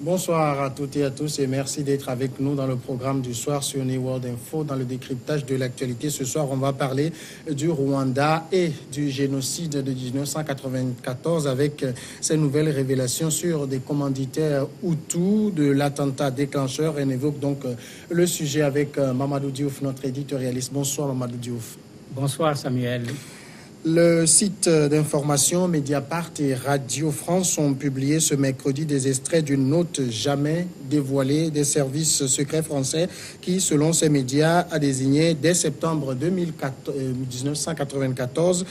Bonsoir à toutes et à tous et merci d'être avec nous dans le programme du soir sur New World Info. Dans le décryptage de l'actualité, ce soir, on va parler du Rwanda et du génocide de 1994 avec ces nouvelles révélations sur des commanditaires Hutus de l'attentat déclencheur. On évoque donc le sujet avec Mamadou Diouf, notre éditorialiste. Bonsoir Mamadou Diouf. Bonsoir Samuel. Le site d'information Mediapart et Radio France ont publié ce mercredi des extraits d'une note jamais dévoilée des services secrets français qui, selon ces médias, a désigné dès septembre 1994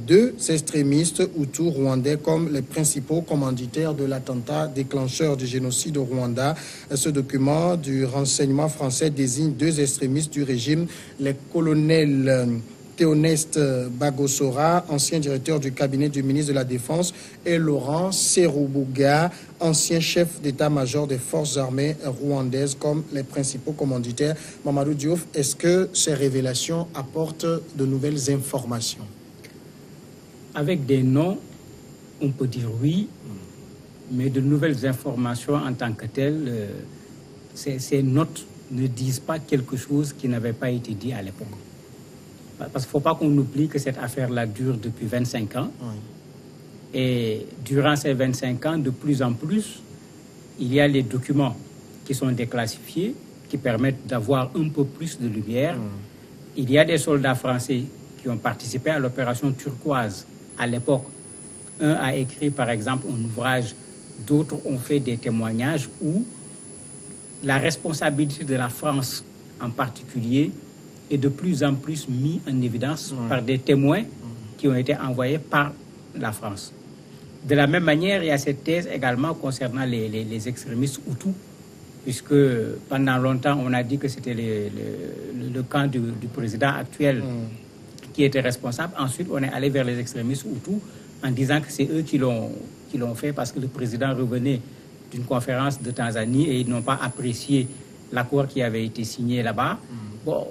deux extrémistes hutus rwandais comme les principaux commanditaires de l'attentat déclencheur du génocide au Rwanda. Ce document du renseignement français désigne deux extrémistes du régime, les colonels Théoneste Bagosora, ancien directeur du cabinet du ministre de la Défense, et Laurent Serubuga, ancien chef d'état-major des forces armées rwandaises, comme les principaux commanditaires. Mamadou Diouf, est-ce que ces révélations apportent de nouvelles informations? Avec des noms, on peut dire oui, mais de nouvelles informations en tant que telles, ces notes ne disent pas quelque chose qui n'avait pas été dit à l'époque. Parce qu'il ne faut pas qu'on oublie que cette affaire-là dure depuis 25 ans. Oui. Et durant ces 25 ans, de plus en plus, il y a les documents qui sont déclassifiés, qui permettent d'avoir un peu plus de lumière. Il y a des soldats français qui ont participé à l'opération turquoise à l'époque. Un a écrit, par exemple, un ouvrage, d'autres ont fait des témoignages où la responsabilité de la France en particulier est de plus en plus mis en évidence par des témoins qui ont été envoyés par la France. De la même manière, il y a cette thèse également concernant les extrémistes Hutus, puisque pendant longtemps, on a dit que c'était le camp du président actuel qui était responsable. Ensuite, on est allé vers les extrémistes Hutus en disant que c'est eux qui l'ont fait parce que le président revenait d'une conférence de Tanzanie et ils n'ont pas apprécié l'accord qui avait été signé là-bas. Bon,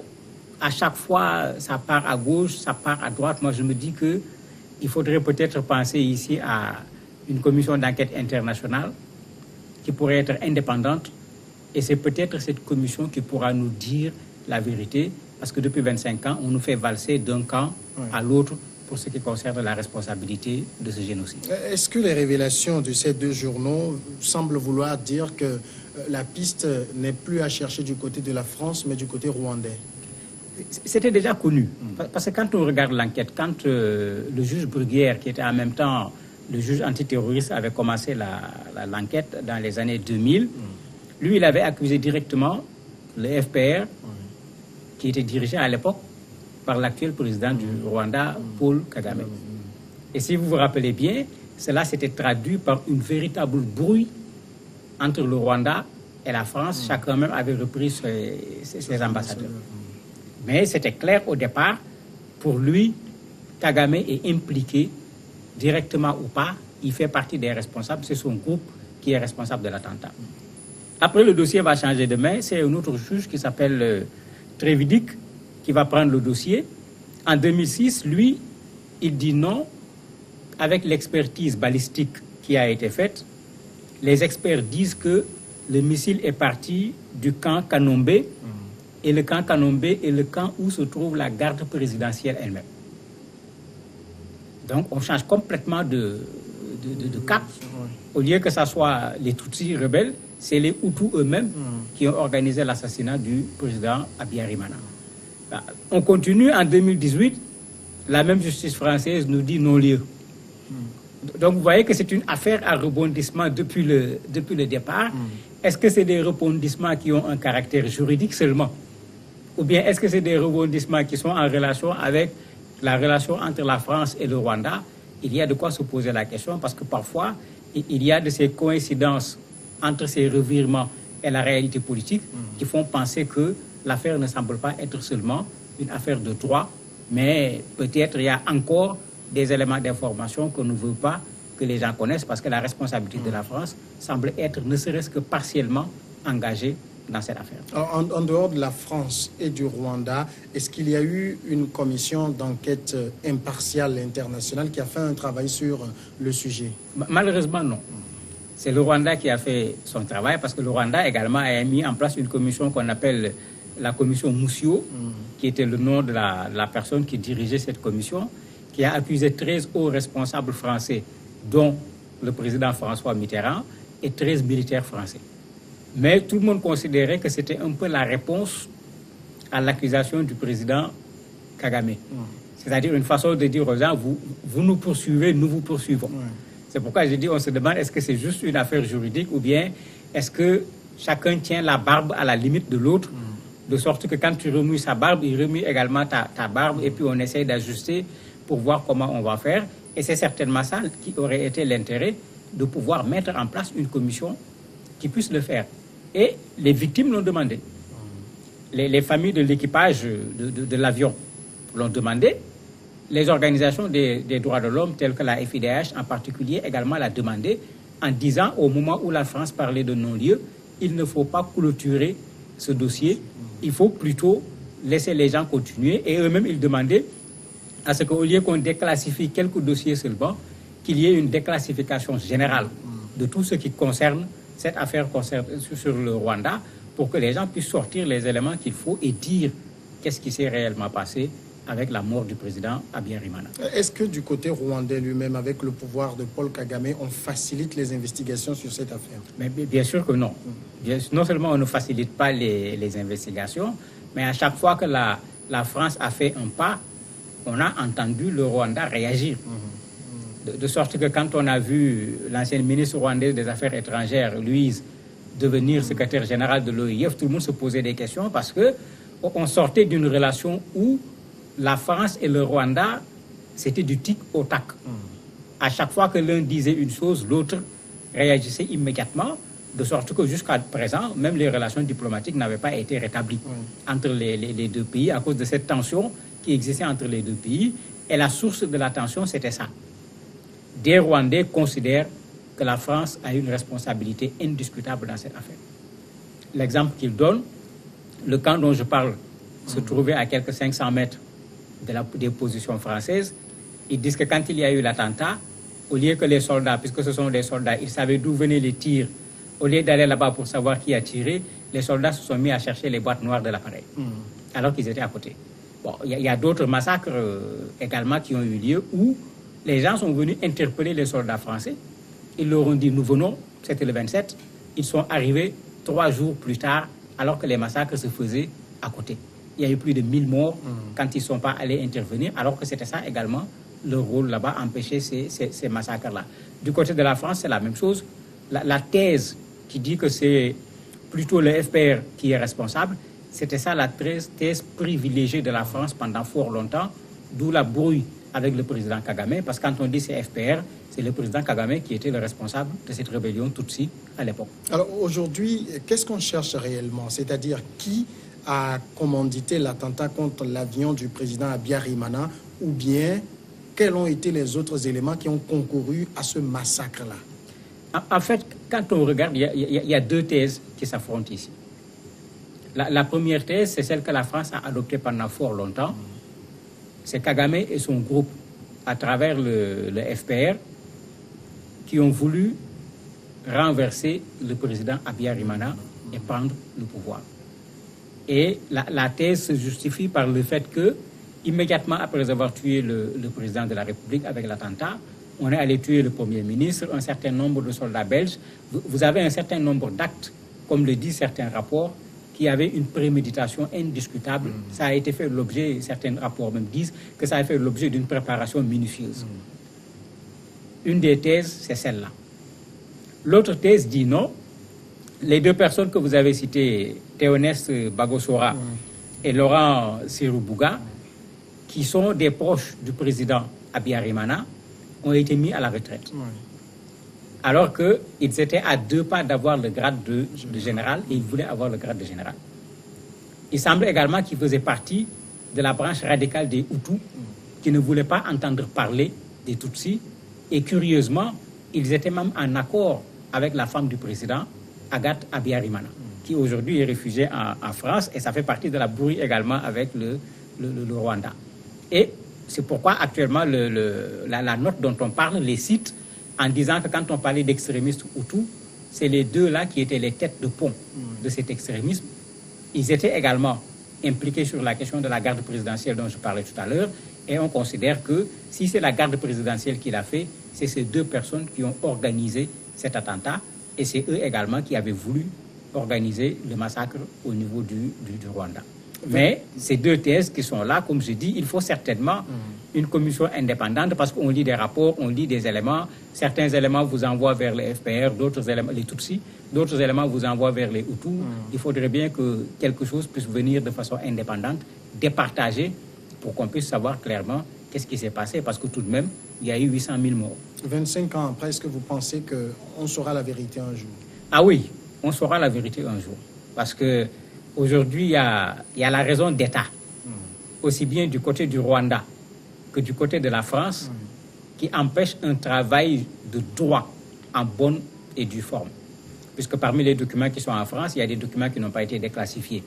à chaque fois, ça part à gauche, ça part à droite. Moi, je me dis qu'il faudrait peut-être penser ici à une commission d'enquête internationale qui pourrait être indépendante. Et c'est peut-être cette commission qui pourra nous dire la vérité. Parce que depuis 25 ans, on nous fait valser d'un camp à l'autre pour ce qui concerne la responsabilité de ce génocide. Est-ce que les révélations de ces deux journaux semblent vouloir dire que la piste n'est plus à chercher du côté de la France, mais du côté rwandais? C'était déjà connu. Parce que quand on regarde l'enquête, quand le juge Bruguière, qui était en même temps le juge antiterroriste, avait commencé l'enquête dans les années 2000, lui, il avait accusé directement le FPR, qui était dirigé à l'époque par l'actuel président du Rwanda, Paul Kagame. Et si vous vous rappelez bien, cela s'était traduit par une véritable brouille entre le Rwanda et la France. Chacun même avait repris ses ambassadeurs. Mais c'était clair au départ, pour lui, Kagame est impliqué, directement ou pas, il fait partie des responsables, c'est son groupe qui est responsable de l'attentat. Après, le dossier va changer de main, c'est un autre juge qui s'appelle Trévidic qui va prendre le dossier. En 2006, lui, il dit non, avec l'expertise balistique qui a été faite, les experts disent que le missile est parti du camp Kanombe, et le camp Kanombe est le camp où se trouve la garde présidentielle elle-même. Donc, on change complètement de cap. Au lieu que ce soit les Tutsis rebelles, c'est les Hutus eux-mêmes qui ont organisé l'assassinat du président Habyarimana. On continue en 2018, la même justice française nous dit non-lieu. Donc, vous voyez que c'est une affaire à rebondissement depuis le départ. Est-ce que c'est des rebondissements qui ont un caractère juridique seulement? Ou bien est-ce que c'est des rebondissements qui sont en relation avec la relation entre la France et le Rwanda? Il y a de quoi se poser la question parce que parfois, il y a de ces coïncidences entre ces revirements et la réalité politique qui font penser que l'affaire ne semble pas être seulement une affaire de droit, mais peut-être il y a encore des éléments d'information qu'on ne veut pas que les gens connaissent parce que la responsabilité de la France semble être ne serait-ce que partiellement engagée dans cette affaire. En dehors de la France et du Rwanda, est-ce qu'il y a eu une commission d'enquête impartiale internationale qui a fait un travail sur le sujet? Malheureusement, non. C'est le Rwanda qui a fait son travail parce que le Rwanda également a mis en place une commission qu'on appelle la commission Moussio, qui était le nom de la personne qui dirigeait cette commission, qui a accusé 13 hauts responsables français, dont le président François Mitterrand et 13 militaires français. Mais tout le monde considérait que c'était un peu la réponse à l'accusation du président Kagame. C'est-à-dire une façon de dire aux gens, vous nous poursuivez, nous vous poursuivons. C'est pourquoi je dis, on se demande, est-ce que c'est juste une affaire juridique ou bien est-ce que chacun tient la barbe à la limite de l'autre, de sorte que quand tu remues sa barbe, il remue également ta barbe et puis on essaye d'ajuster pour voir comment on va faire. Et c'est certainement ça qui aurait été l'intérêt de pouvoir mettre en place une commission qui puisse le faire. Et les victimes l'ont demandé. Les familles de l'équipage de l'avion l'ont demandé. Les organisations des droits de l'homme, telles que la FIDH en particulier, également l'a demandé, en disant au moment où la France parlait de non-lieu, il ne faut pas clôturer ce dossier, il faut plutôt laisser les gens continuer. Et eux-mêmes, ils demandaient à ce qu'au lieu qu'on déclassifie quelques dossiers seulement, qu'il y ait une déclassification générale de tout ce qui concerne cette affaire sur le Rwanda, pour que les gens puissent sortir les éléments qu'il faut et dire qu'est-ce qui s'est réellement passé avec la mort du président Habyarimana. Est-ce que du côté rwandais lui-même, avec le pouvoir de Paul Kagame, on facilite les investigations sur cette affaire? Mais bien sûr que non. Non seulement on ne facilite pas les investigations, mais à chaque fois que la France a fait un pas, on a entendu le Rwanda réagir. De sorte que quand on a vu l'ancienne ministre rwandaise des Affaires étrangères, Louise, devenir secrétaire général de l'OIF, tout le monde se posait des questions parce qu'on sortait d'une relation où la France et le Rwanda, c'était du tic au tac. À chaque fois que l'un disait une chose, l'autre réagissait immédiatement, de sorte que jusqu'à présent, même les relations diplomatiques n'avaient pas été rétablies entre les deux pays à cause de cette tension qui existait entre les deux pays. Et la source de la tension, c'était ça. Des Rwandais considèrent que la France a une responsabilité indiscutable dans cette affaire. L'exemple qu'ils donnent, le camp dont je parle se trouvait à quelques 500 mètres des positions françaises. Ils disent que quand il y a eu l'attentat, au lieu que les soldats, puisque ce sont des soldats, ils savaient d'où venaient les tirs, au lieu d'aller là-bas pour savoir qui a tiré, les soldats se sont mis à chercher les boîtes noires de l'appareil, alors qu'ils étaient à côté. Bon, il y a d'autres massacres également qui ont eu lieu où les gens sont venus interpeller les soldats français. Ils leur ont dit, nous venons, c'était le 27. Ils sont arrivés 3 jours plus tard, alors que les massacres se faisaient à côté. Il y a eu plus de 1000 morts quand ils ne sont pas allés intervenir, alors que c'était ça également leur rôle là-bas, empêcher ces massacres-là. Du côté de la France, c'est la même chose. La thèse qui dit que c'est plutôt le FPR qui est responsable, c'était ça la thèse privilégiée de la France pendant fort longtemps, d'où la brouille avec le président Kagame, parce que quand on dit c'est FPR, c'est le président Kagame qui était le responsable de cette rébellion Tutsi à l'époque. Alors aujourd'hui, qu'est-ce qu'on cherche réellement? C'est-à-dire qui a commandité l'attentat contre l'avion du président Habyarimana, ou bien quels ont été les autres éléments qui ont concouru à ce massacre-là? En fait, quand on regarde, il y a 2 thèses qui s'affrontent ici. La première thèse, c'est celle que la France a adoptée pendant fort longtemps. C'est Kagame et son groupe, à travers le FPR, qui ont voulu renverser le président Habyarimana et prendre le pouvoir. Et la thèse se justifie par le fait que, immédiatement après avoir tué le président de la République avec l'attentat, on est allé tuer le Premier ministre, un certain nombre de soldats belges. Vous avez un certain nombre d'actes, comme le disent certains rapports, qui avaient une préméditation indiscutable. Ça a été fait l'objet, certains rapports même disent, que ça a fait l'objet d'une préparation minutieuse. Une des thèses, c'est celle-là. L'autre thèse dit non. Les 2 personnes que vous avez citées, Théoneste Bagosora et Laurent Serubouga, qui sont des proches du président Habyarimana, ont été mis à la retraite. Alors qu'ils étaient à 2 pas d'avoir le grade de général et ils voulaient avoir le grade de général. Il semble également qu'ils faisaient partie de la branche radicale des Hutus qui ne voulaient pas entendre parler des Tutsis. Et curieusement, ils étaient même en accord avec la femme du président, Agathe Habyarimana, qui aujourd'hui est réfugiée en France, et ça fait partie de la brouille également avec le Rwanda. Et c'est pourquoi actuellement la note dont on parle les cite en disant que quand on parlait d'extrémistes Hutus, c'est les deux-là qui étaient les têtes de pont de cet extrémisme. Ils étaient également impliqués sur la question de la garde présidentielle dont je parlais tout à l'heure, et on considère que si c'est la garde présidentielle qui l'a fait, c'est ces deux personnes qui ont organisé cet attentat, et c'est eux également qui avaient voulu organiser le massacre au niveau du Rwanda. Mais ces deux thèses qui sont là, comme je dis, il faut certainement une commission indépendante parce qu'on lit des rapports, on lit des éléments. Certains éléments vous envoient vers les FPR, d'autres éléments, les Tutsis, d'autres éléments vous envoient vers les Hutus. Il faudrait bien que quelque chose puisse venir de façon indépendante, départagée, pour qu'on puisse savoir clairement qu'est-ce qui s'est passé, parce que tout de même, il y a eu 800 000 morts. 25 ans après, est-ce que vous pensez qu'on saura la vérité un jour? Ah oui, on saura la vérité un jour. Parce qu'aujourd'hui, il y a la raison d'État, aussi bien du côté du Rwanda que du côté de la France, qui empêche un travail de droit en bonne et due forme. Puisque parmi les documents qui sont en France, il y a des documents qui n'ont pas été déclassifiés.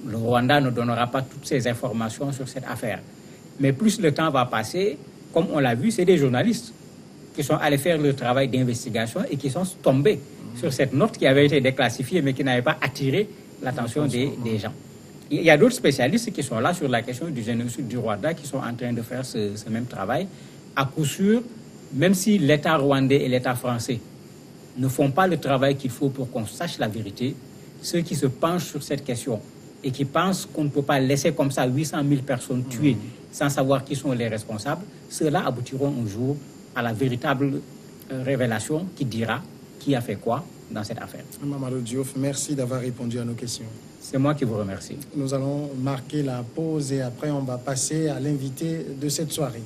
Le Rwanda ne donnera pas toutes ces informations sur cette affaire. Mais plus le temps va passer, comme on l'a vu, c'est des journalistes qui sont allés faire le travail d'investigation et qui sont tombés sur cette note qui avait été déclassifiée mais qui n'avait pas attiré l'attention des gens. Il y a d'autres spécialistes qui sont là sur la question du génocide du Rwanda qui sont en train de faire ce même travail. À coup sûr, même si l'État rwandais et l'État français ne font pas le travail qu'il faut pour qu'on sache la vérité, ceux qui se penchent sur cette question et qui pensent qu'on ne peut pas laisser comme ça 800 000 personnes tuées sans savoir qui sont les responsables, ceux-là aboutiront un jour à la véritable révélation qui dira qui a fait quoi dans cette affaire. Mamadou Diouf, merci d'avoir répondu à nos questions. C'est moi qui vous remercie. Nous allons marquer la pause et après on va passer à l'invité de cette soirée.